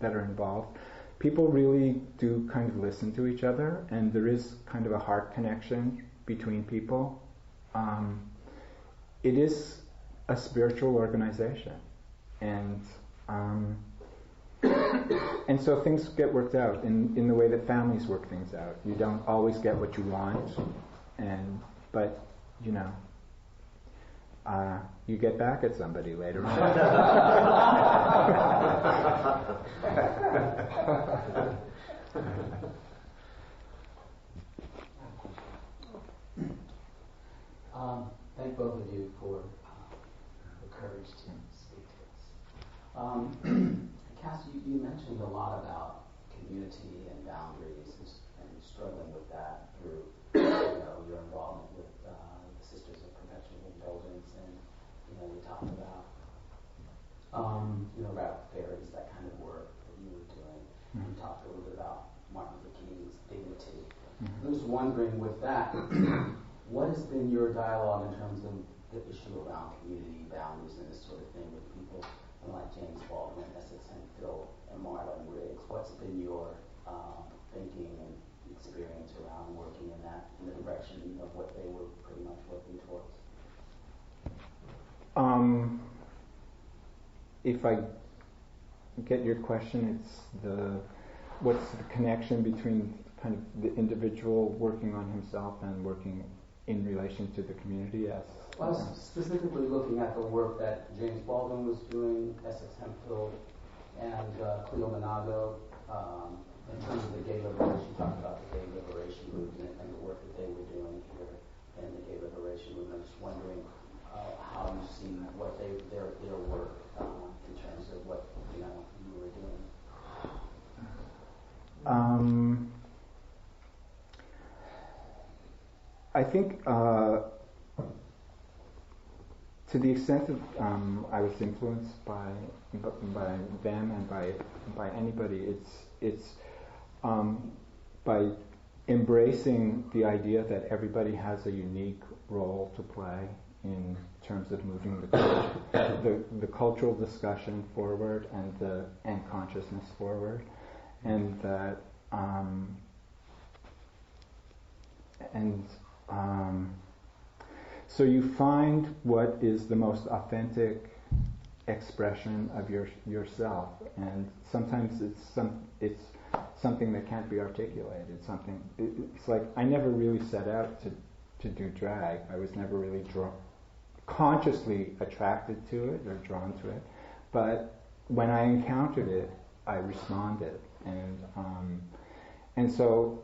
that are involved, people really do kind of listen to each other, and there is kind of a heart connection between people. It is a spiritual organization, and so things get worked out in the way that families work things out. You don't always get what you want, but you get back at somebody later on. Thank both of you for the courage to speak to us. Cass, you mentioned a lot about community and boundaries and struggling with that through your involvement with the Sisters of Perpetual Indulgence, and we talked about about fairies, that kind of work that you were doing. Mm-hmm. You talked a little bit about Martin Luther King's dignity. Mm-hmm. I was wondering with that, what has been your dialogue in terms of the issue around community boundaries and this sort of thing with people like James Baldwin, Essex Hemphill, and Marlon Riggs? What's been your thinking and experience around working in the direction of what they were pretty much working towards? If I get your question, it's what's the connection between kind of the individual working on himself and working in relation to the community? Yes. I was specifically looking at the work that James Baldwin was doing, Essex Hemphill, and Cleo Monago, in terms of the gay liberation. You talked about the gay liberation movement and the work that they were doing here in the gay liberation movement. I'm just wondering how you see what their work in terms of what you were doing. I think to the extent that I was influenced by them and by anybody, it's by embracing the idea that everybody has a unique role to play in terms of moving the cultural discussion forward and consciousness forward, and that so you find what is the most authentic expression of yourself, and sometimes it's something that can't be articulated. It's like I never really set out to do drag. I was never really consciously attracted to it or drawn to it, but when I encountered it, I responded, and so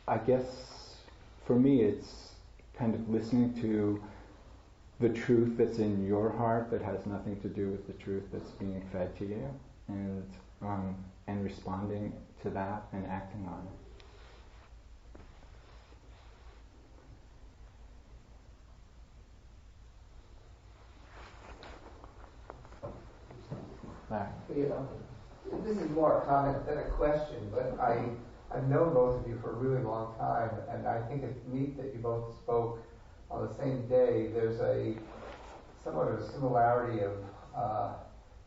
I guess for me it's kind of listening to the truth that's in your heart that has nothing to do with the truth that's being fed to you, and responding to that and acting on it. This is more a comment than a question, but I've known both of you for a really long time, and I think it's neat that you both spoke on the same day. There's somewhat of a similarity of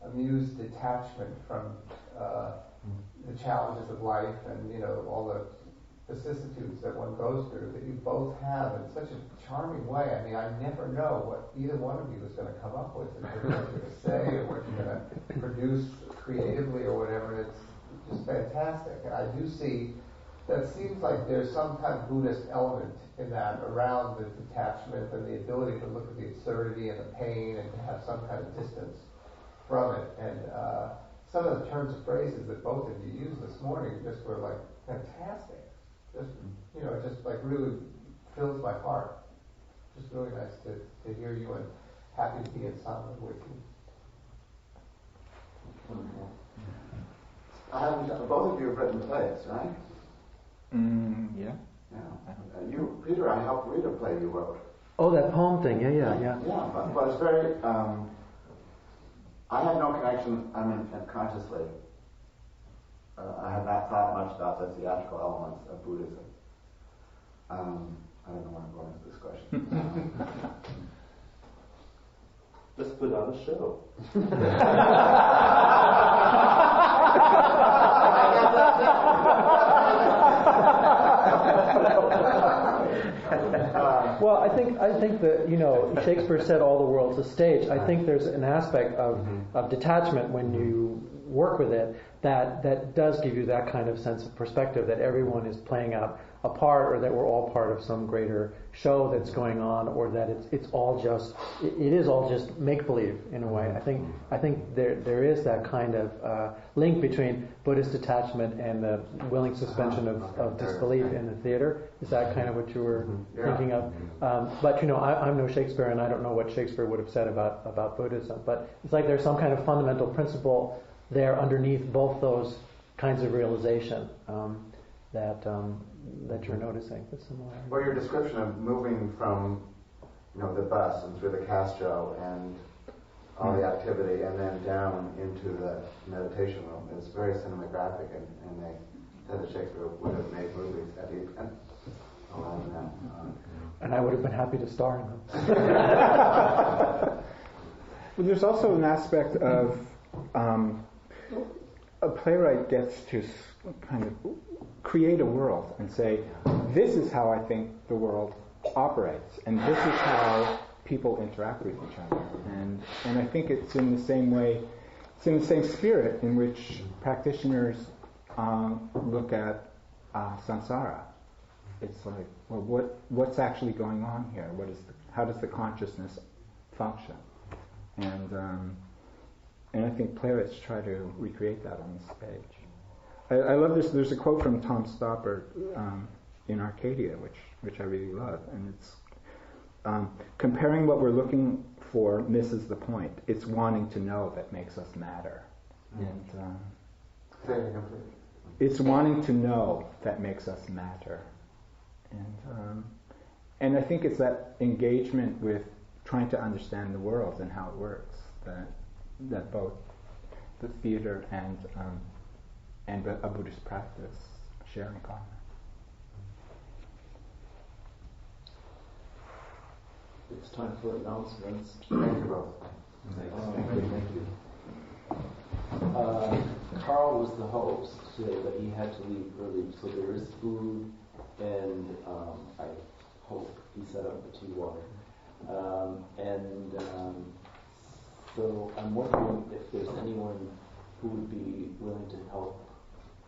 amused detachment from the challenges of life and all the vicissitudes that one goes through that you both have in such a charming way. I mean, I never know what either one of you is going to come up with, or what you're going to say, or what you're going to produce creatively, or whatever. It's just fantastic. And I do see that it seems like there's some kind of Buddhist element in that, around the detachment and the ability to look at the absurdity and the pain and to have some kind of distance from it. And some of the turns of phrases that both of you used this morning just were like fantastic. Just like really fills my heart. Just really nice to hear you, and happy to be in sangha with you. Both of you have written plays, right? Yeah. Yeah. You, Peter, I helped read a play you wrote. Oh, that poem thing. Yeah. Yeah, but it's very. I had no connection. Consciously. I had not thought much about the theatrical elements of Buddhism. I don't know where I'm going with this question. Let's put on a show. Well, I think that Shakespeare said all the world's a stage. I think there's an aspect of detachment when you work with it that does give you that kind of sense of perspective, that everyone is playing out a part, or that we're all part of some greater show that's going on, or that it is all just make believe in a way. I think there is that kind of link between Buddhist detachment and the willing suspension of disbelief in the theater. Is that kind of what you were thinking of? But I'm no Shakespeare, and I don't know what Shakespeare would have said about Buddhism. But it's like there's some kind of fundamental principle there underneath both those kinds of realization that you're noticing. The similarity. Well, your description of moving from the bus and through the Castro and all the activity, and then down into the meditation room is very cinematographic, and they said that Shakespeare would have made movies had he been alive then. And I would have been happy to star in them. Well, there's also an aspect of a playwright gets to kind of create a world and say, this is how I think the world operates, and this is how people interact with each other. And I think it's in the same way, it's in the same spirit in which practitioners look at samsara. It's like, well, what's actually going on here? How does the consciousness function? And I think playwrights try to recreate that on the stage. I love this. There's a quote from Tom Stoppard in Arcadia, which I really love, and it's comparing what we're looking for misses the point. It's wanting to know that makes us matter, and it's wanting to know that makes us matter, and I think it's that engagement with trying to understand the world and how it works that both the theater and a Buddhist practice share in common. It's time for announcements. Thank you both. Thank you. Carl was the host today, but he had to leave early, so there is food, and I hope he set up the tea water. So I'm wondering if there's anyone who would be willing to help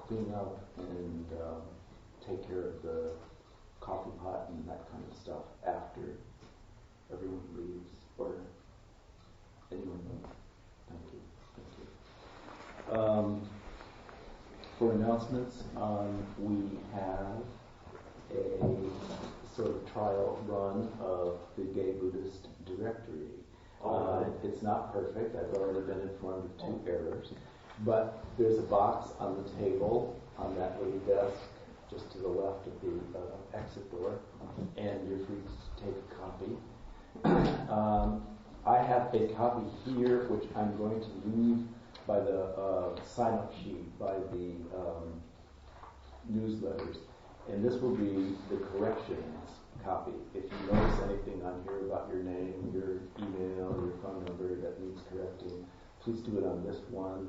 clean up and take care of the coffee pot and that kind of stuff after everyone leaves, or anyone. Thank you. For announcements, we have a sort of trial run of the Gay Buddhist Directory. It's not perfect. I've already been informed of 2 errors. But there's a box on the table on that little desk just to the left of the exit door, and you're free to take a copy. I have a copy here, which I'm going to leave by the sign-up sheet, by the newsletters. And this will be the corrections copy. If you notice anything on here about your name, your email, your phone number that needs correcting, please do it on this one.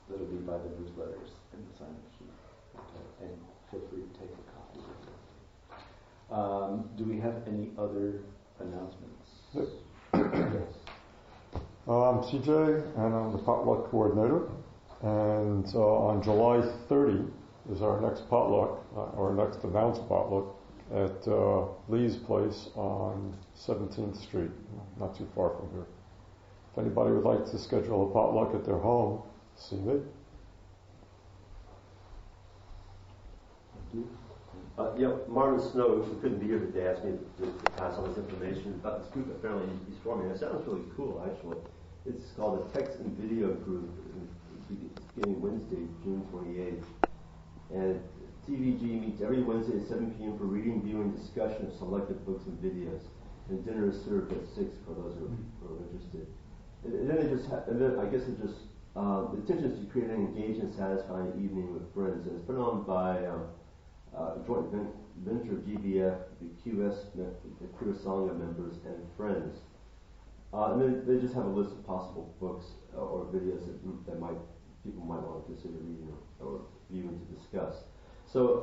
That'll be by the newsletters and the sign-up sheet. Okay. And feel free to take a copy. Do we have any other announcements? Yes. I'm CJ, and I'm the potluck coordinator. And on July 30 is our next potluck, our next announced potluck, at Lee's place on 17th Street, not too far from here. If anybody would like to schedule a potluck at their home, see me. Thank you. Martin Snow, who couldn't be here today, asked me to pass on this information about this group. Apparently he's forming. It sounds really cool, actually. It's called a text and video group. It's beginning Wednesday, June 28th. And TVG meets every Wednesday at 7 p.m. for reading, viewing, discussion of selected books and videos. And dinner is served at 6 for those who are interested. And then I guess the intention is to create an engaged and satisfying evening with friends. And it's put on by a joint venture of GBF, the QS, the Queer Sangha members, and friends. And then they just have a list of possible books or videos that people might want to consider reading or viewing to discuss. So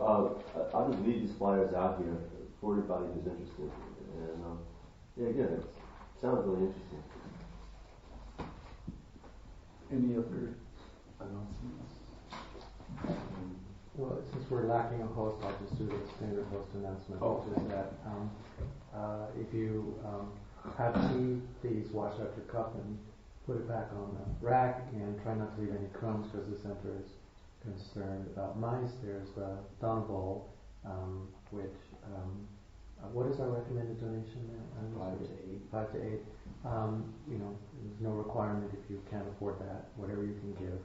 I'll just leave these flyers out here for everybody who's interested. And again, it sounds really interesting. Any other announcements? Well, since we're lacking a host, I'll just do the standard host announcement, which is that if you have tea, please wash out your cup and put it back on the rack, and try not to leave any crumbs because the center is concerned about mice. There's the Dharma Bowl, which what is our recommended donation now? 5 to 8. 5 to 8. There's no requirement if you can't afford that. Whatever you can give.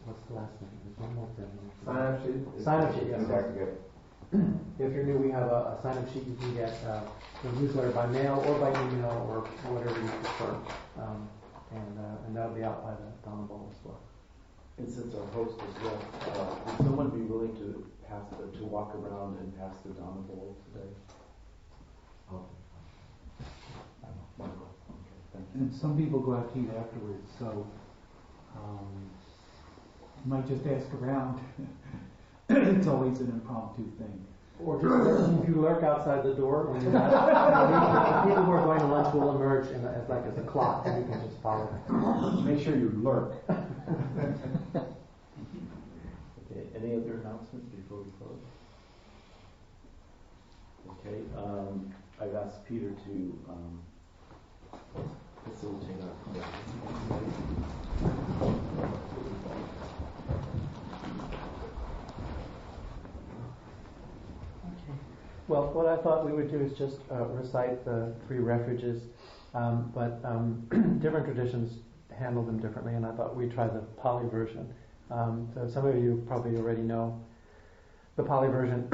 What's the last thing? There's one more thing. Sign-up sheet. Sign-up sheet. Yes. Exactly good. If you're new, we have a sign-up sheet. You can get the newsletter by mail or by email or whatever you prefer. And that'll be out by the Dharma Bowl as well. And since our host is well, would someone be willing to walk around and pass the Dharma Bowl today? Michael. Okay, thank you. And some people go out to eat afterwards, so you might just ask around. It's always an impromptu thing. Or just if you lurk outside the door when you're not, the people who are going to lunch will emerge as a clock, and you can just follow them. Make sure you lurk. Okay, any other announcements before we close? Okay, I've asked Peter to facilitate our questions. Well, what I thought we would do is just recite the 3 refuges, but different traditions handle them differently, and I thought we'd try the Pali version. So some of you probably already know the Pali version.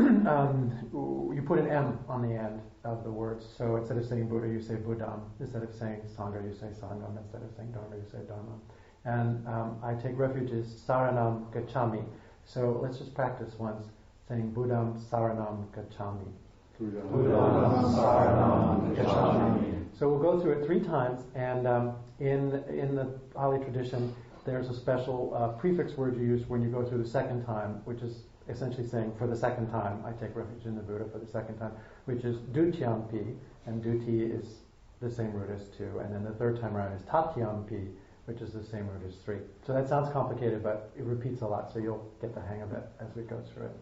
You put an M on the end of the words, so instead of saying Buddha, you say Buddham. Instead of saying Sangha, you say Sangam. Instead of saying Dharma, you say Dharma. And I take refuge as Saranam Gacchami. So let's just practice once, saying Buddham Saranam Gacchami. Buddham Saranam Gacchami. So we'll go through it 3 times, and in the Pali tradition, there's a special prefix word you use when you go through the second time, which is essentially saying, for the second time, I take refuge in the Buddha for the second time, which is dutyampi, and duty is the same root as 2, and then the third time around is tatyampi, which is the same root as 3. So that sounds complicated, but it repeats a lot, so you'll get the hang of it as we go through it.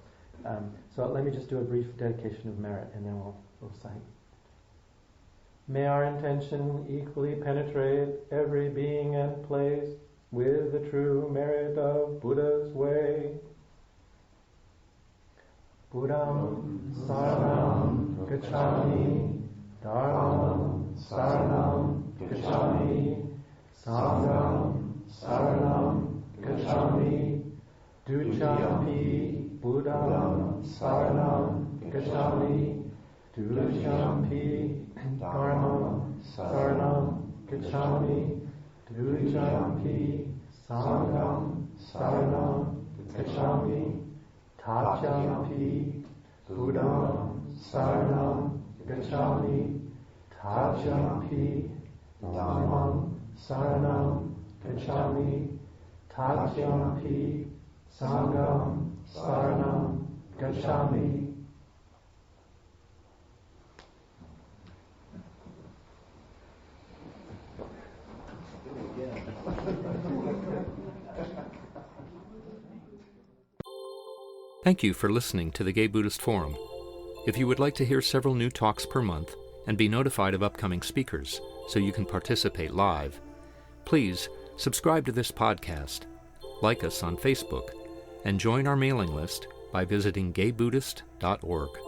So let me just do a brief dedication of merit, and then we'll sing. May our intention equally penetrate every being and place with the true merit of Buddha's way. Buddham Saranam Gacchami, Dharmam Saranam Gacchami, Sangham Saranam Gacchami, Dutyampi Buddham Saranam Gacchami, Dutyampi Dharmam Saranam Gacchami, Dutyampi Sangham Saranam Gacchami, Tatyampi Buddham Saranam Gacchami, Tatyampi Dhammam Saranam Gacchami, Tatyampi Sangham Saranam Gacchami. Thank you for listening to the Gay Buddhist Forum. If you would like to hear several new talks per month and be notified of upcoming speakers so you can participate live, please subscribe to this podcast, like us on Facebook, and join our mailing list by visiting gaybuddhist.org.